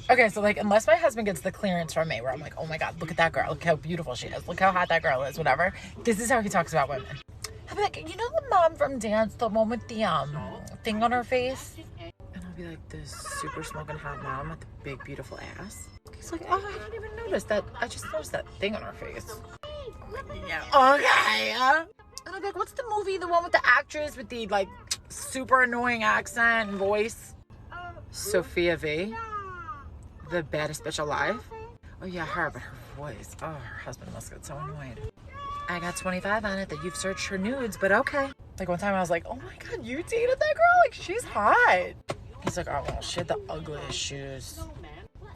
Okay, so like, unless my husband gets the clearance from me, where I'm like, oh my god, look at that girl, look how beautiful she is, look how hot that girl is, whatever. This is how he talks about women. I'll be like, you know the mom from Dance, the one with the thing on her face? And I'll be like, this super smoking hot mom with the big beautiful ass. He's like, oh, I didn't even notice that. I just noticed that thing on her face. I'm like, yeah, okay. And I'll be like, what's the movie, the one with the actress with the like super annoying accent and voice? Sophia V, the baddest bitch alive. Oh yeah, her, but her voice. Oh, her husband must get so annoyed. I got 25 on it that you've searched her nudes, but okay. Like one time I was like, oh my god, you dated that girl? Like she's hot. He's like, oh well, she had the ugliest shoes.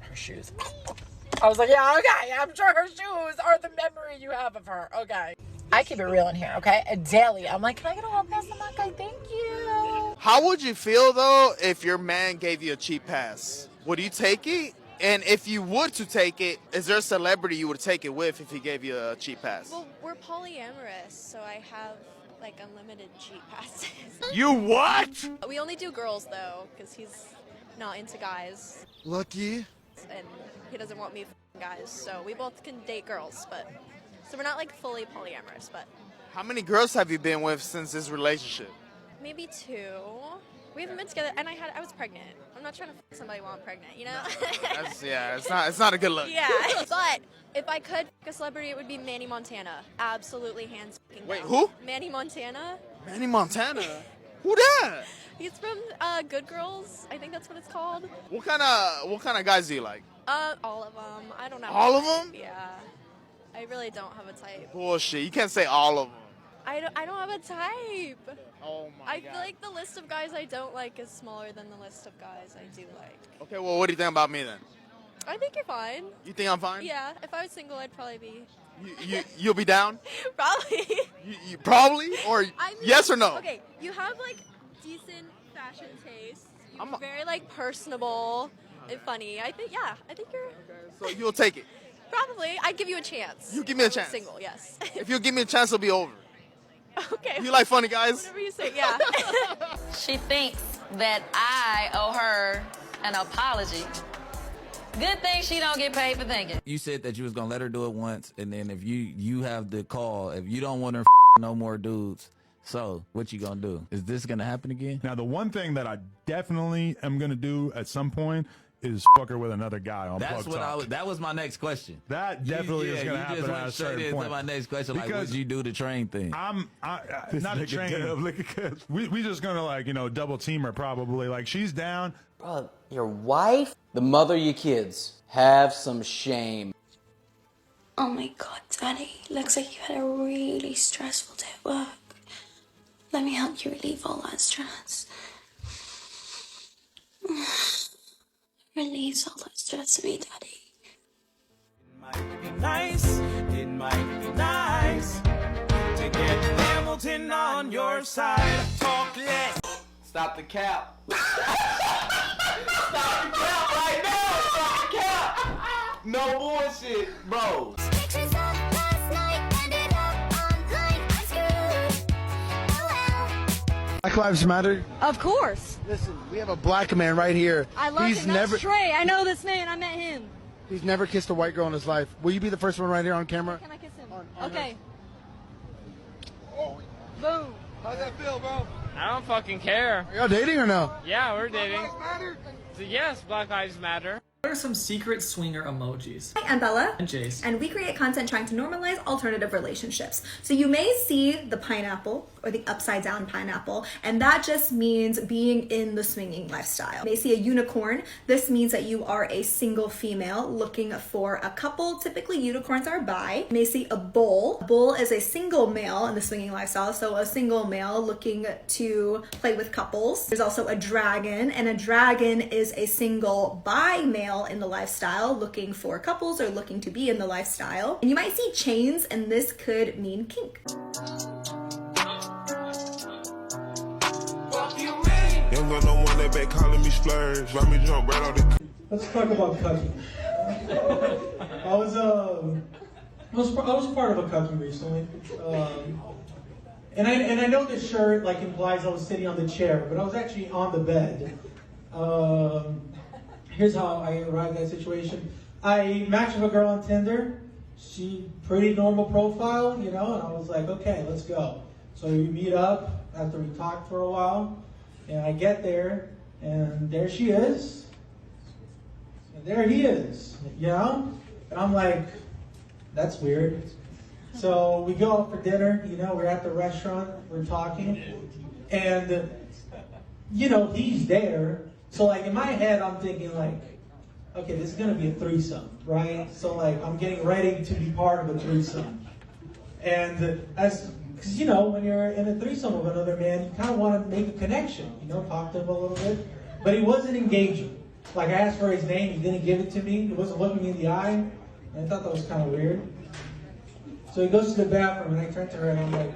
Her shoes. I was like, yeah, okay, I'm sure her shoes are the memory you have of her. Okay. I keep it real in here, okay? Daily. I'm like, can I get a hall pass on that guy? Thank you. How would you feel, though, if your man gave you a cheap pass? Would you take it? And if you would to take it, is there a celebrity you would take it with if he gave you a cheap pass? Well, we're polyamorous, so I have, like, unlimited cheap passes. You what? We only do girls, though, because he's not into guys. Lucky. And he doesn't want me f***ing guys, so we both can date girls, but... So we're not, like, fully polyamorous, but... How many girls have you been with since this relationship? Maybe 2. We haven't been together, and I was pregnant. I'm not trying to f*** somebody while I'm pregnant, you know? It's not a good look. Yeah, but if I could f*** a celebrity, it would be Manny Montana. Absolutely hands f***ing Wait, down. who? Manny Montana. Manny Montana? Who that? He's from Good Girls. I think that's what it's called. What kind of guys do you like? All of them. I don't know. All of them? Yeah. I really don't have a type. Bullshit. You can't say all of them. I don't have a type. Oh my I God. feel like the list of guys I don't like is smaller than the list of guys I do like. Okay, well, what do you think about me then? I think you're fine. You think I'm fine? Yeah, if I was single, I'd probably be. You'll be down? Probably. You probably? Or I mean, yes or no? Okay, you have like decent fashion taste. You're I'm a- very like personable and funny. I think you're. Okay, so you'll take it. Probably. I'd give you a chance. You give me a If I was chance. Single, yes. If you give me a chance, it'll be over. Okay. You like funny guys? Whatever you say, yeah. She thinks that I owe her an apology. Good thing she don't get paid for thinking. You said that you was gonna let her do it once, and then if you have the call, if you don't want her no more dudes, so what you gonna do? Is this gonna happen again? Now, the one thing that I definitely am going to do at some point is fuck her with another guy on That's Plug what Talk. that was my next question. That definitely is going to happen just at a went straight certain into point. my next question, like, Because would you do the train thing? I'm not a train. We just going to, like, double team her probably. Like, she's down. Bro, your wife, the mother of your kids, have some shame. Oh my god, Daddy. Looks like you had a really stressful day at work. Let me help you relieve all that stress. Release all that stress to me, Daddy. It might be nice to get Hamilton on your side. Talk less. Stop the cap. Stop the cap right now. Stop the cap. No bullshit, bro. Black Lives Matter? Of course. Listen, we have a black man right here. I love him. That's Trey. I know this man. I met him. He's never kissed a white girl in his life. Will you be the first one right here on camera? Can I kiss him? On okay. Oh. Boom. How's that feel, bro? I don't fucking care. Are y'all dating or no? Yeah, we're dating. Black Lives Matter? Yes, Black Lives Matter. What are some secret swinger emojis? Hi, I'm Bella. And Jace. And we create content trying to normalize alternative relationships. So you may see the pineapple or the upside down pineapple, and that just means being in the swinging lifestyle. You may see a unicorn. This means that you are a single female looking for a couple. Typically unicorns are bi. You may see a bull. A bull is a single male in the swinging lifestyle, so a single male looking to play with couples. There's also a dragon, and a dragon is a single bi male in the lifestyle looking for couples or looking to be in the lifestyle. And you might see chains, and this could mean kink. Young got no one that back calling me splurge. Let me jump right out the. Let's talk about cucking. I was part of a cucking recently, and I know this shirt like implies I was sitting on the chair, but I was actually on the bed. here's how I arrived at that situation. I matched with a girl on Tinder. She pretty normal profile, you know, and I was like, okay, let's go. So we meet up after we talked for a while, and I get there, and there she is, and there he is, you know? And I'm like, that's weird. So we go out for dinner, you know, we're at the restaurant, we're talking, and, you know, he's there. So, like, in my head, I'm thinking, like, okay, this is going to be a threesome, right? So, like, I'm getting ready to be part of a threesome. And because, you know, when you're in a threesome with another man, you kind of want to make a connection, you know, talk to him a little bit. But he wasn't engaging. Like, I asked for his name, he didn't give it to me. He wasn't looking me in the eye. And I thought that was kind of weird. So he goes to the bathroom, and I turn to her, and I'm like,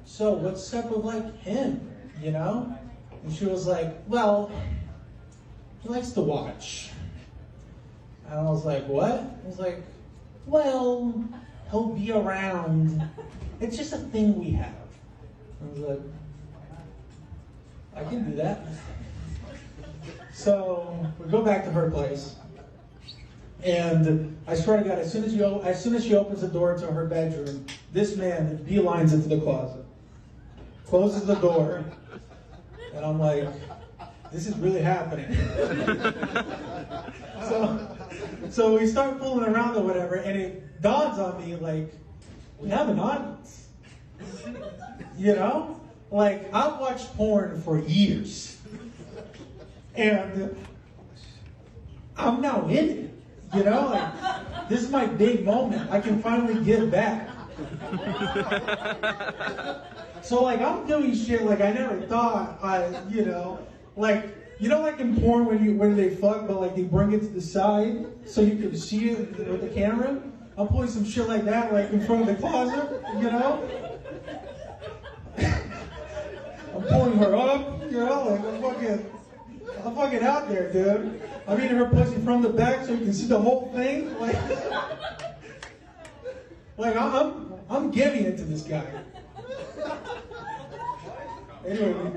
so what's up with, like, him, you know? And she was like, well, he likes to watch. And I was like, what? I was like, well, he'll be around. It's just a thing we have. I was like, I can do that. So we go back to her place. And I swear to God, as soon as she opens the door to her bedroom, this man beelines into the closet, closes the door, and I'm like, this is really happening. So we start fooling around or whatever, and it dawns on me, like, we have an audience. You know? Like, I've watched porn for years. And I'm now in it. You know? Like, this is my big moment. I can finally give back. So, like, I'm doing shit like I never thought you know, like, you know, like in porn when they fuck, but like they bring it to the side so you can see it with the camera? I'm pulling some shit like that, like in front of the closet, you know? I'm pulling her up, you know, like I'm fucking out there, dude. I'm eating her pussy from the back so you can see the whole thing. Like I'm giving it to this guy. Anyway.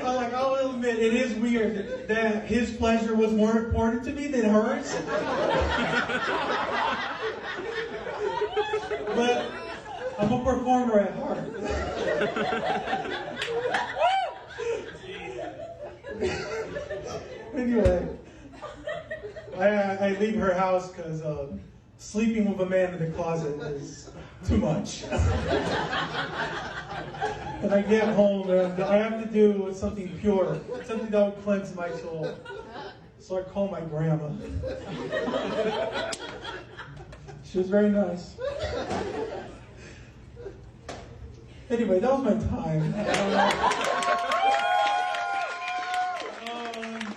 Like, I'll admit, it is weird that his pleasure was more important to me than hers. But I'm a performer at heart. Anyway, I leave her house because sleeping with a man in the closet is too much. And I get home and I have to do something pure, something that will cleanse my soul. So I call my grandma. She was very nice. Anyway, that was my time.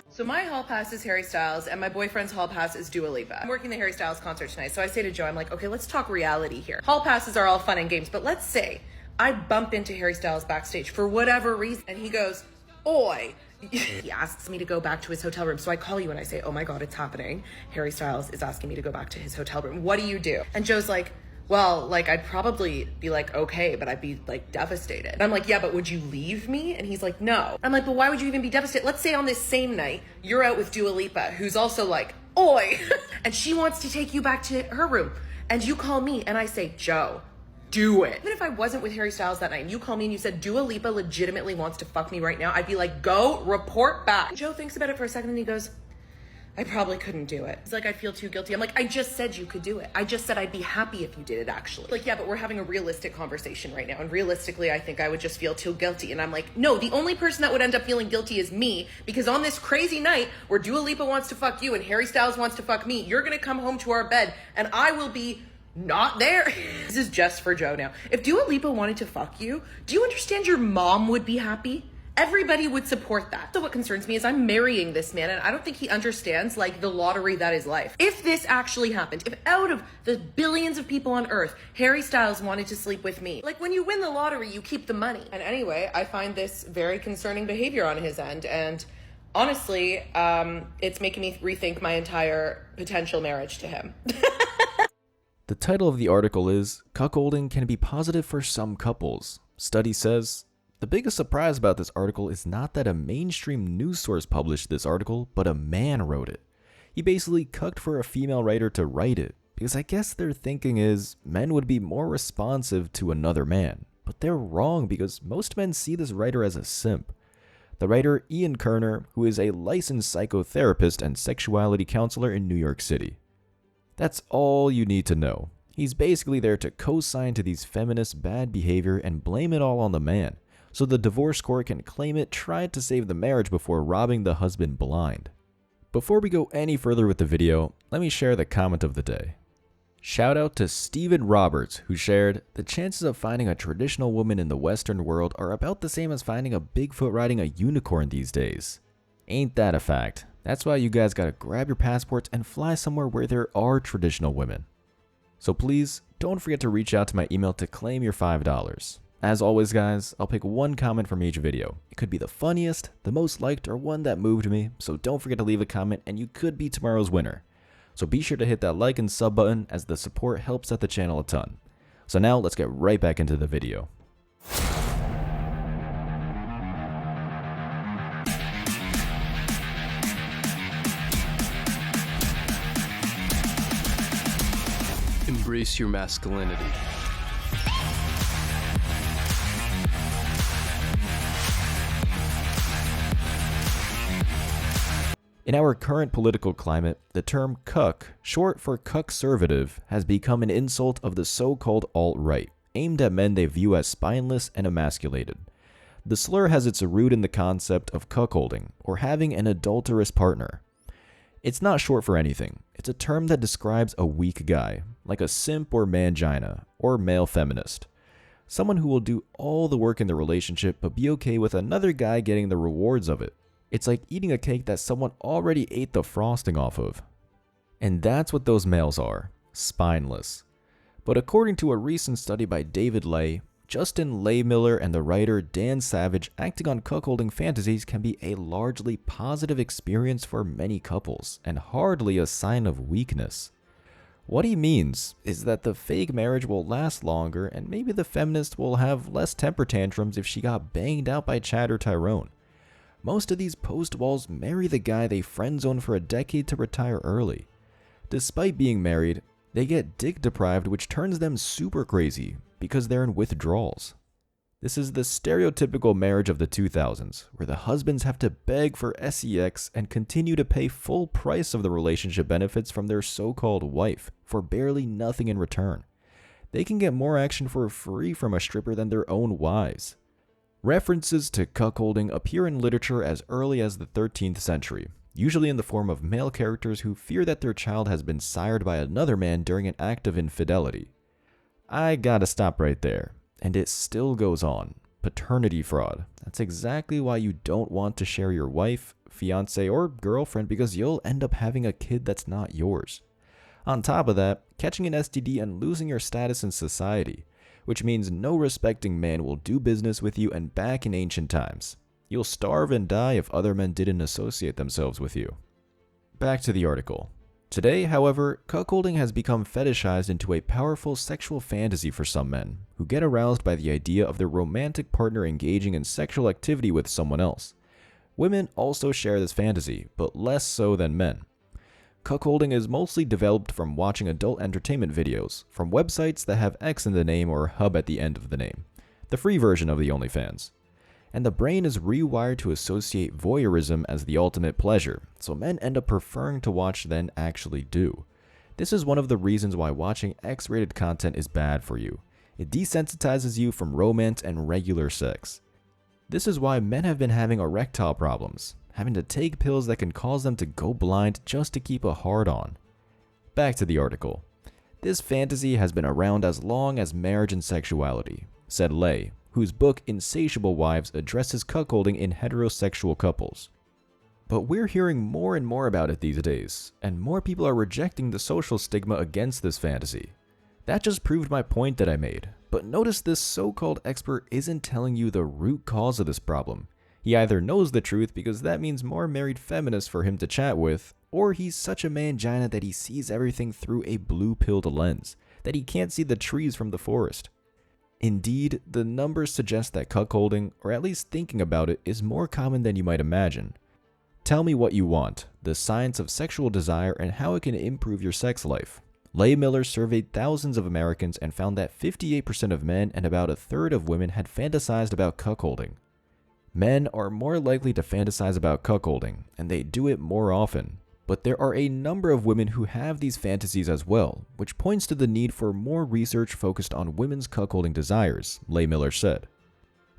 So my hall pass is Harry Styles, and my boyfriend's hall pass is Dua Lipa. I'm working the Harry Styles concert tonight, so I say to Joe, I'm like, okay, let's talk reality here. Hall passes are all fun and games, but let's say I bump into Harry Styles backstage for whatever reason, and he goes, oi. He asks me to go back to his hotel room, so I call you and I say, oh my God, it's happening. Harry Styles is asking me to go back to his hotel room. What do you do? And Joe's like, well, like, I'd probably be like, okay, but I'd be like devastated. And I'm like, yeah, but would you leave me? And he's like, no. I'm like, but why would you even be devastated? Let's say on this same night, you're out with Dua Lipa, who's also like, oi, and she wants to take you back to her room. And you call me and I say, Joe, do it. Even if I wasn't with Harry Styles that night and you call me and you said Dua Lipa legitimately wants to fuck me right now, I'd be like, go report back. Joe thinks about it for a second and he goes, I probably couldn't do it. He's like, I feel too guilty. I'm like, I just said you could do it. I just said I'd be happy if you did it, actually. Like, yeah, but we're having a realistic conversation right now. And realistically, I think I would just feel too guilty. And I'm like, no, the only person that would end up feeling guilty is me. Because on this crazy night where Dua Lipa wants to fuck you and Harry Styles wants to fuck me, you're gonna come home to our bed and I will be not there. This is just for Joe now. If Dua Lipa wanted to fuck you, do you understand your mom would be happy? Everybody would support that. So what concerns me is I'm marrying this man and I don't think he understands like the lottery that is life. If this actually happened, if out of the billions of people on earth, Harry Styles wanted to sleep with me, like when you win the lottery, you keep the money. And anyway, I find this very concerning behavior on his end. And honestly, it's making me rethink my entire potential marriage to him. The title of the article is, Cuckolding Can Be Positive for Some Couples. Study says The biggest surprise about this article is not that a mainstream news source published this article, but a man wrote it. He basically cucked for a female writer to write it, because I guess their thinking is men would be more responsive to another man. But they're wrong, because most men see this writer as a simp. The writer Ian Kerner, who is a licensed psychotherapist and sexuality counselor in New York City. That's all you need to know. He's basically there to co-sign to these feminists' bad behavior and blame it all on the man, so the divorce court can claim it tried to save the marriage before robbing the husband blind. Before we go any further with the video, let me share the comment of the day. Shout out to Steven Roberts, who shared, "The chances of finding a traditional woman in the Western world are about the same as finding a Bigfoot riding a unicorn these days. Ain't that a fact? That's why you guys gotta grab your passports and fly somewhere where there are traditional women." So please, don't forget to reach out to my email to claim your $5. As always guys, I'll pick one comment from each video. It could be the funniest, the most liked, or one that moved me, so don't forget to leave a comment and you could be tomorrow's winner. So be sure to hit that like and sub button, as the support helps out the channel a ton. So now let's get right back into the video. Embrace your masculinity. In our current political climate, the term cuck, short for cuckservative, has become an insult of the so-called alt-right, aimed at men they view as spineless and emasculated. The slur has its root in the concept of cuckolding, or having an adulterous partner. It's not short for anything. It's a term that describes a weak guy, like a simp or mangina, or male feminist. Someone who will do all the work in the relationship but be okay with another guy getting the rewards of it. It's like eating a cake that someone already ate the frosting off of. And that's what those males are, spineless. But according to a recent study by David Ley, Justin Lehmiller and the writer Dan Savage, acting on cuckolding fantasies can be a largely positive experience for many couples, and hardly a sign of weakness. What he means is that the fake marriage will last longer, and maybe the feminist will have less temper tantrums if she got banged out by Chad or Tyrone. Most of these post-walls marry the guy they friend-zoned for a decade to retire early. Despite being married, they get dick deprived, which turns them super crazy because they're in withdrawals. This is the stereotypical marriage of the 2000s, where the husbands have to beg for sex and continue to pay full price of the relationship benefits from their so-called wife for barely nothing in return. They can get more action for free from a stripper than their own wives. References to cuckolding appear in literature as early as the 13th century, usually in the form of male characters who fear that their child has been sired by another man during an act of infidelity. I gotta stop right there, and it still goes on. Paternity fraud. That's exactly why you don't want to share your wife, fiance, or girlfriend, because you'll end up having a kid that's not yours. On top of that, catching an STD and losing your status in society, which means no respecting man will do business with you, and back in ancient times, you'll starve and die if other men didn't associate themselves with you. Back to the article. Today, however, cuckolding has become fetishized into a powerful sexual fantasy for some men, who get aroused by the idea of their romantic partner engaging in sexual activity with someone else. Women also share this fantasy, but less so than men. Cuckolding is mostly developed from watching adult entertainment videos, from websites that have X in the name or hub at the end of the name, the free version of the OnlyFans. And the brain is rewired to associate voyeurism as the ultimate pleasure, so men end up preferring to watch than actually do. This is one of the reasons why watching X-rated content is bad for you. It desensitizes you from romance and regular sex. This is why men have been having erectile problems, having to take pills that can cause them to go blind just to keep a hard-on. Back to the article. This fantasy has been around as long as marriage and sexuality, said Ley, whose book Insatiable Wives addresses cuckolding in heterosexual couples. But we're hearing more and more about it these days, and more people are rejecting the social stigma against this fantasy. That just proved my point that I made, but notice this so-called expert isn't telling you the root cause of this problem. He either knows the truth because that means more married feminists for him to chat with, or he's such a mangina that he sees everything through a blue-pilled lens, that he can't see the trees from the forest. Indeed, the numbers suggest that cuckolding, or at least thinking about it, is more common than you might imagine. Tell Me What You Want, the science of sexual desire and how it can improve your sex life. Leigh Miller surveyed thousands of Americans and found that 58% of men and about a third of women had fantasized about cuckolding. Men are more likely to fantasize about cuckolding, and they do it more often. But there are a number of women who have these fantasies as well, which points to the need for more research focused on women's cuckolding desires, Leigh Miller said.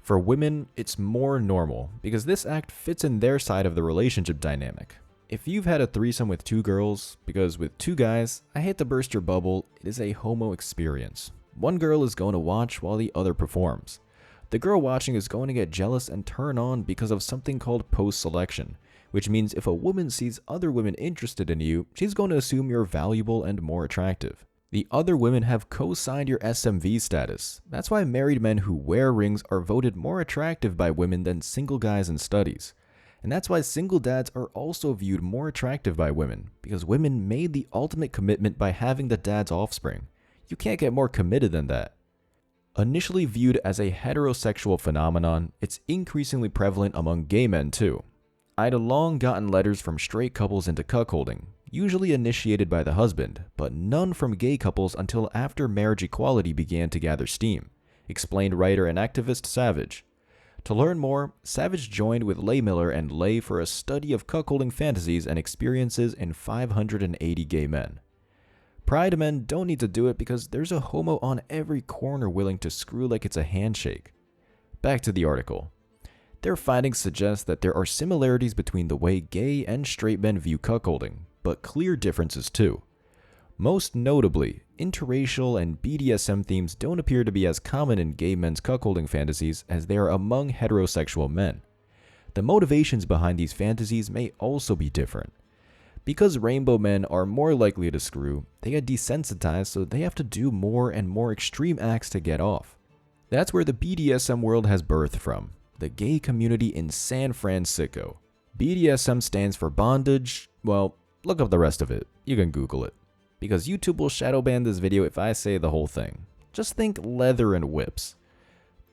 For women, it's more normal, because this act fits in their side of the relationship dynamic. If you've had a threesome with 2 girls, because with 2 guys, I hate to burst your bubble, it is a homo experience. One girl is going to watch while the other performs. The girl watching is going to get jealous and turn on because of something called post-selection, which means if a woman sees other women interested in you, she's going to assume you're valuable and more attractive. The other women have co-signed your SMV status. That's why married men who wear rings are voted more attractive by women than single guys in studies. And that's why single dads are also viewed more attractive by women, because women made the ultimate commitment by having the dad's offspring. You can't get more committed than that. Initially viewed as a heterosexual phenomenon, it's increasingly prevalent among gay men too. I'd long gotten letters from straight couples into cuckolding, usually initiated by the husband, but none from gay couples until after marriage equality began to gather steam, explained writer and activist Savage. To learn more, Savage joined with Leigh Miller and Leigh for a study of cuckolding fantasies and experiences in 580 gay men. Pride men don't need to do it because there's a homo on every corner willing to screw like it's a handshake. Back to the article. Their findings suggest that there are similarities between the way gay and straight men view cuckolding, but clear differences too. Most notably, interracial and BDSM themes don't appear to be as common in gay men's cuckolding fantasies as they are among heterosexual men. The motivations behind these fantasies may also be different. Because rainbow men are more likely to screw, they get desensitized, so they have to do more and more extreme acts to get off. That's where the BDSM world has birthed from, the gay community in San Francisco. BDSM stands for bondage. Well, look up the rest of it. You can Google it. Because YouTube will shadow ban this video if I say the whole thing. Just think leather and whips.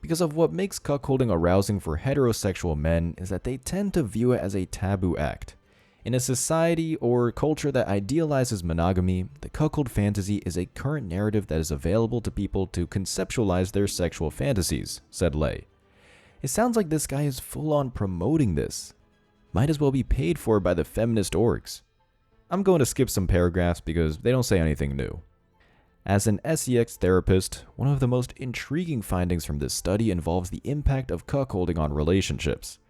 Because of what makes cuckolding arousing for heterosexual men is that they tend to view it as a taboo act. In a society or culture that idealizes monogamy, the cuckold fantasy is a current narrative that is available to people to conceptualize their sexual fantasies, said Leigh. It sounds like this guy is full on promoting this. Might as well be paid for by the feminist orgs. I'm going to skip some paragraphs because they don't say anything new. As an SEX therapist, one of the most intriguing findings from this study involves the impact of cuckolding on relationships.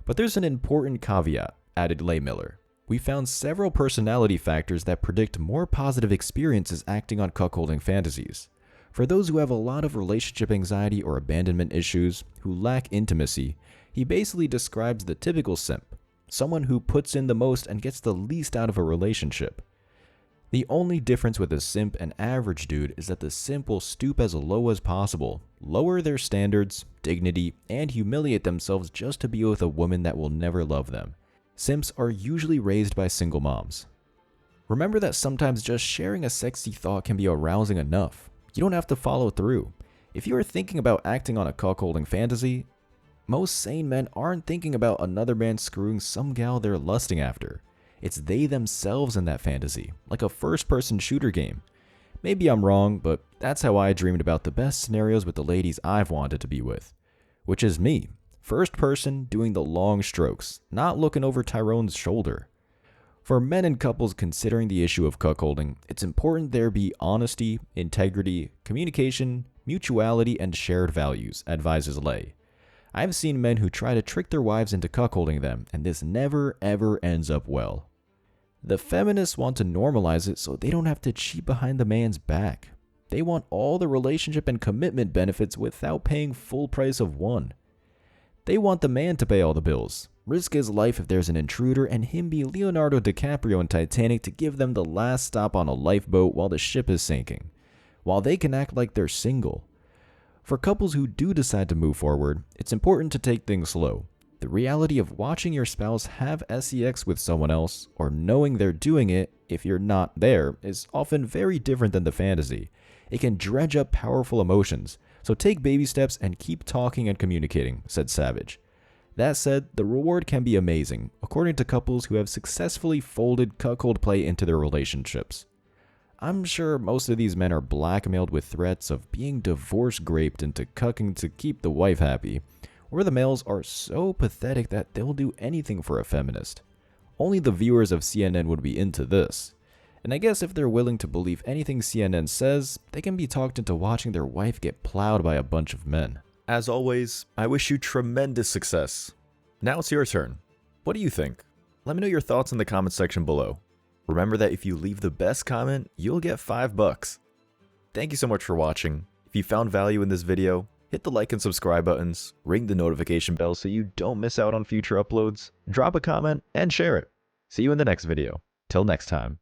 But there's an important caveat, added Leigh Miller. We found several personality factors that predict more positive experiences acting on cuckolding fantasies. For those who have a lot of relationship anxiety or abandonment issues, who lack intimacy, he basically describes the typical simp. Someone who puts in the most and gets the least out of a relationship. The only difference with a simp and average dude is that the simp will stoop as low as possible, lower their standards, dignity, and humiliate themselves just to be with a woman that will never love them. Simps are usually raised by single moms. Remember that sometimes just sharing a sexy thought can be arousing enough. You don't have to follow through. If you are thinking about acting on a cuckolding fantasy, most sane men aren't thinking about another man screwing some gal they're lusting after. It's they themselves in that fantasy, like a first-person shooter game. Maybe I'm wrong, but that's how I dreamed about the best scenarios with the ladies I've wanted to be with. Which is me, first person doing the long strokes, not looking over Tyrone's shoulder. For men and couples considering the issue of cuckolding, it's important there be honesty, integrity, communication, mutuality, and shared values, advises Leigh. I've seen men who try to trick their wives into cuckolding them, and this never ever ends up well. The feminists want to normalize it so they don't have to cheat behind the man's back. They want all the relationship and commitment benefits without paying full price of one. They want the man to pay all the bills, risk his life if there's an intruder, and him be Leonardo DiCaprio in Titanic to give them the last stop on a lifeboat while the ship is sinking, while they can act like they're single. For couples who do decide to move forward, it's important to take things slow. The reality of watching your spouse have sex with someone else, or knowing they're doing it if you're not there, is often very different than the fantasy. It can dredge up powerful emotions, So take baby steps and keep talking and communicating, said Savage. That said, the reward can be amazing, according to couples who have successfully folded cuckold play into their relationships. I'm sure most of these men are blackmailed with threats of being divorce graped into cucking to keep the wife happy, or the males are so pathetic that they'll do anything for a feminist. Only the viewers of CNN would be into this. And I guess if they're willing to believe anything CNN says, they can be talked into watching their wife get plowed by a bunch of men. As always, I wish you tremendous success. Now it's your turn. What do you think? Let me know your thoughts in the comment section below. Remember that if you leave the best comment, you'll get $5. Thank you so much for watching. If you found value in this video, hit the like and subscribe buttons, ring the notification bell so you don't miss out on future uploads, drop a comment, and share it. See you in the next video. Till next time.